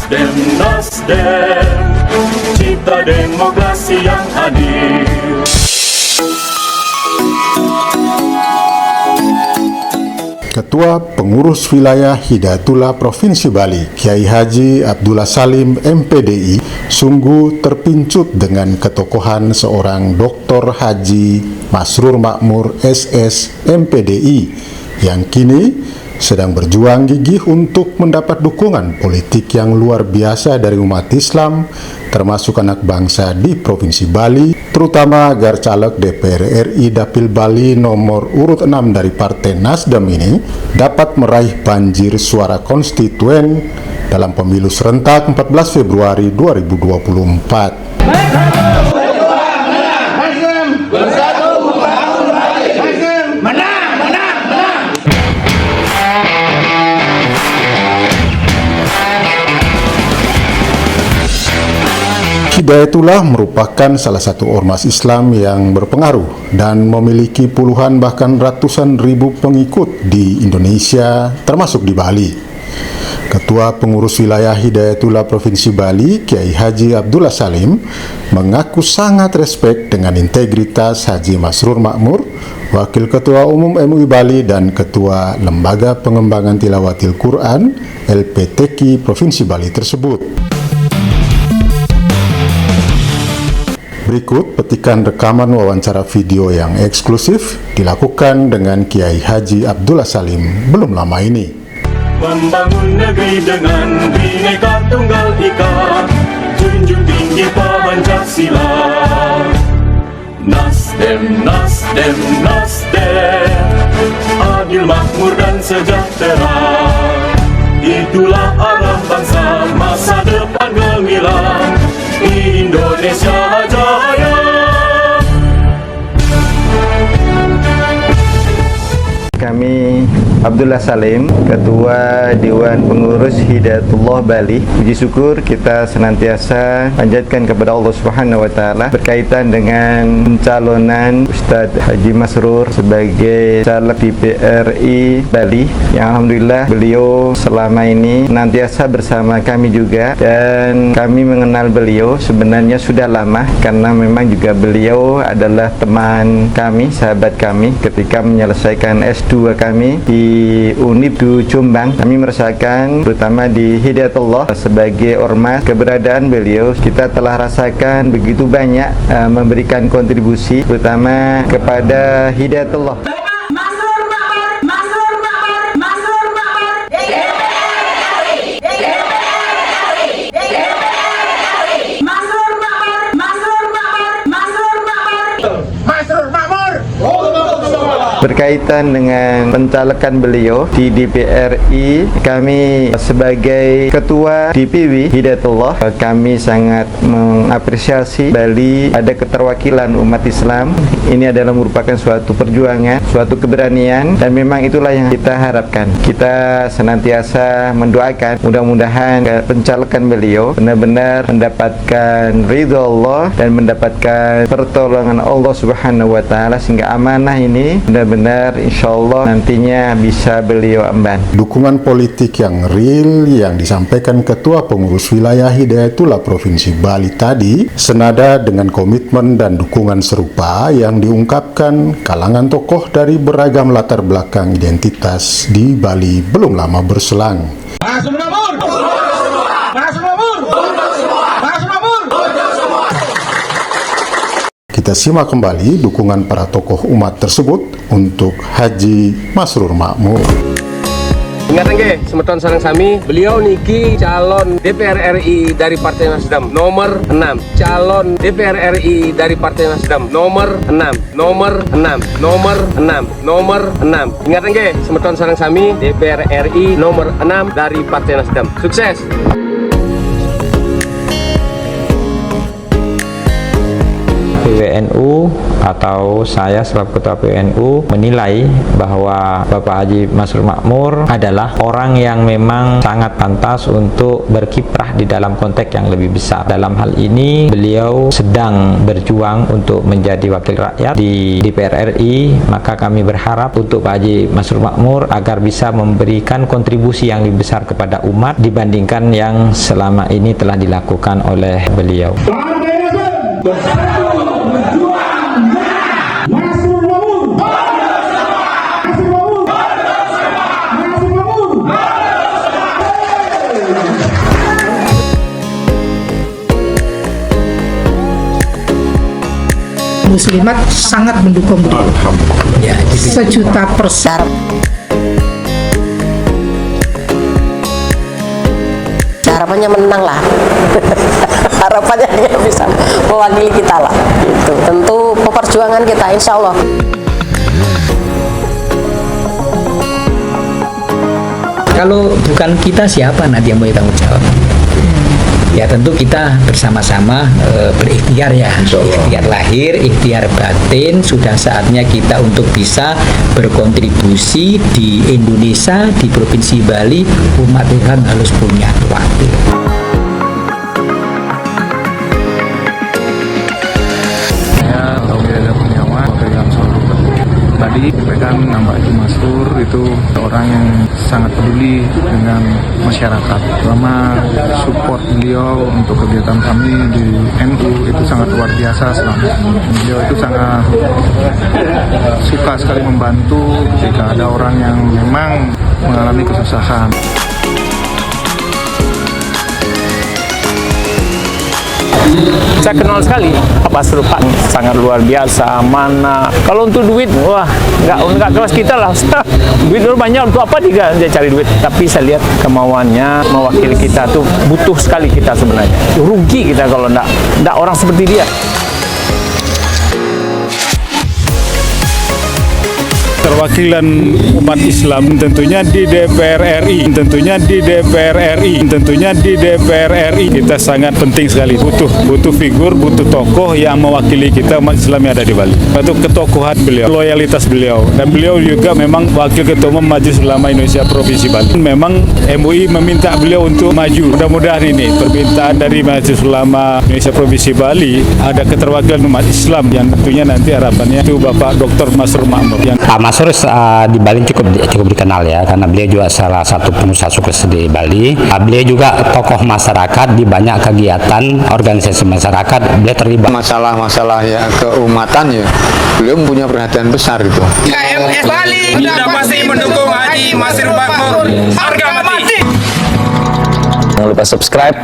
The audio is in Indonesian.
Nasdem, Nasdem, cipta demokrasi yang adil. Ketua Pengurus Wilayah Hidayatullah Provinsi Bali, Kiai Haji Abdullah Salim MPDI, sungguh terpincut dengan ketokohan seorang Dr. Haji Masrur Makmur SS MPDI yang kini sedang berjuang gigih untuk mendapat dukungan politik yang luar biasa dari umat Islam, termasuk anak bangsa di Provinsi Bali, terutama agar caleg DPR RI Dapil Bali nomor urut 6 dari Partai Nasdem ini dapat meraih banjir suara konstituen dalam pemilu serentak 14 Februari 2024. Hidayatullah merupakan salah satu ormas Islam yang berpengaruh dan memiliki puluhan bahkan ratusan ribu pengikut di Indonesia, termasuk di Bali. Ketua Pengurus Wilayah Hidayatullah Provinsi Bali, Kiai Haji Abdullah Salim, mengaku sangat respek dengan integritas Haji Masrur Makmur, Wakil Ketua Umum MUI Bali dan Ketua Lembaga Pengembangan Tilawatil Quran LPTQ Provinsi Bali tersebut. Berikut petikan rekaman wawancara video yang eksklusif dilakukan dengan Kiai Haji Abdullah Salim belum lama ini. Membangun negeri dengan Bhinneka Tunggal Ika, junjung tinggi Pancasila. Nasdem, Nasdem, Nasdem, adil, makmur dan sejahtera. Itulah arah bangsa, masa depan gemilang, Indonesia Jaya. Kami Abdullah Salim, Ketua Dewan Pengurus Hidayatullah Bali. Puji syukur kita senantiasa panjatkan kepada Allah Subhanahu wa taala berkaitan dengan pencalonan Ustadz Haji Masrur sebagai caleg DPR RI Bali, yang alhamdulillah beliau selama ini senantiasa bersama kami juga, dan kami mengenal beliau sebenarnya sudah lama karena memang juga beliau adalah teman kami, sahabat kami ketika menyelesaikan S2 kami di Unip du Jombang. Kami merasakan terutama di Hidayatullah sebagai ormas keberadaan beliau, kita telah rasakan begitu banyak memberikan kontribusi terutama kepada Hidayatullah. Berkaitan dengan pencalekan beliau di DPR RI, kami sebagai Ketua DPW Hidayatullah, kami sangat mengapresiasi Bali ada keterwakilan umat Islam. Ini adalah merupakan suatu perjuangan, suatu keberanian, dan memang itulah yang kita harapkan. Kita senantiasa mendoakan mudah-mudahan pencalekan beliau benar-benar mendapatkan ridho Allah dan mendapatkan pertolongan Allah Subhanahu wa taala, sehingga amanah ini benar insya Allah nantinya bisa beliau emban. Dukungan politik yang real yang disampaikan Ketua Pengurus Wilayah Hidayatullah Provinsi Bali tadi senada dengan komitmen dan dukungan serupa yang diungkapkan kalangan tokoh dari beragam latar belakang identitas di Bali belum lama berselang. Kita simak kembali dukungan para tokoh umat tersebut untuk Haji Masrur Makmur. Ingat nggih, semeton sareng sami, beliau niki calon DPR RI dari Partai Nasdem nomor 6. Calon DPR RI dari Partai Nasdem nomor 6. Nomor 6. Nomor 6. Nomor 6. Ingat nggih, semeton sareng sami, DPR RI nomor 6 dari Partai Nasdem. Sukses. PWNU atau saya selaku Ketua PNU menilai bahwa Bapak Haji Masrur Makmur adalah orang yang memang sangat pantas untuk berkiprah di dalam konteks yang lebih besar. Dalam hal ini beliau sedang berjuang untuk menjadi wakil rakyat di DPR RI, maka kami berharap untuk Pak Haji Masrur Makmur agar bisa memberikan kontribusi yang lebih besar kepada umat dibandingkan yang selama ini telah dilakukan oleh beliau. Muslimat sangat mendukung beliau. Ya, 1.000.000%. Harapannya menang lah. Harapannya dia bisa mewakili kita lah. Itu tentu perjuangan kita, insya Allah. Kalau bukan kita, siapa nanti yang mau tanggung jawab? Ya tentu kita bersama-sama berikhtiar ya, ikhtiar lahir, ikhtiar batin. Sudah saatnya kita untuk bisa berkontribusi di Indonesia, di Provinsi Bali. Umat Tuhan harus punya wakil. Tadi dipegang nama Haji Masrur itu orang yang sangat peduli dengan masyarakat. Selama support beliau untuk kegiatan kami di NU itu sangat luar biasa selama. Beliau itu sangat suka sekali membantu jika ada orang yang memang mengalami kesusahan. Saya kenal sekali Pak Serupan, sangat luar biasa. Mana kalau untuk duit, wah nggak kelas kita lah. Duit dulu banyak, untuk apa dia cari duit? Tapi saya lihat kemauannya mewakili kita tuh butuh sekali kita sebenarnya. Rugi kita kalau nggak orang seperti dia. Perwakilan umat Islam tentunya di DPR RI, tentunya di DPR RI kita sangat penting sekali. Butuh figur, butuh tokoh yang mewakili kita umat Islam yang ada di Bali. Itu ketokohan beliau, loyalitas beliau, dan beliau juga memang wakil ketua umum Majelis Ulama Indonesia Provinsi Bali. Memang MUI meminta beliau untuk maju. Mudah-mudahan ini permintaan dari Majelis Ulama Indonesia Provinsi Bali ada keterwakilan umat Islam yang tentunya nanti harapannya itu Bapak Dr. Masrur Makmur. Pak Masrur di Bali cukup dikenal ya, karena beliau juga salah satu pengusaha sukses di Bali. Beliau juga tokoh masyarakat di banyak kegiatan organisasi masyarakat. Beliau terlibat Masalah-masalah ya keumatan ya, beliau punya perhatian besar gitu. KMS Bali sudah pasti mendukung Haji Masrur Makmur. Harga mati. Jangan lupa subscribe.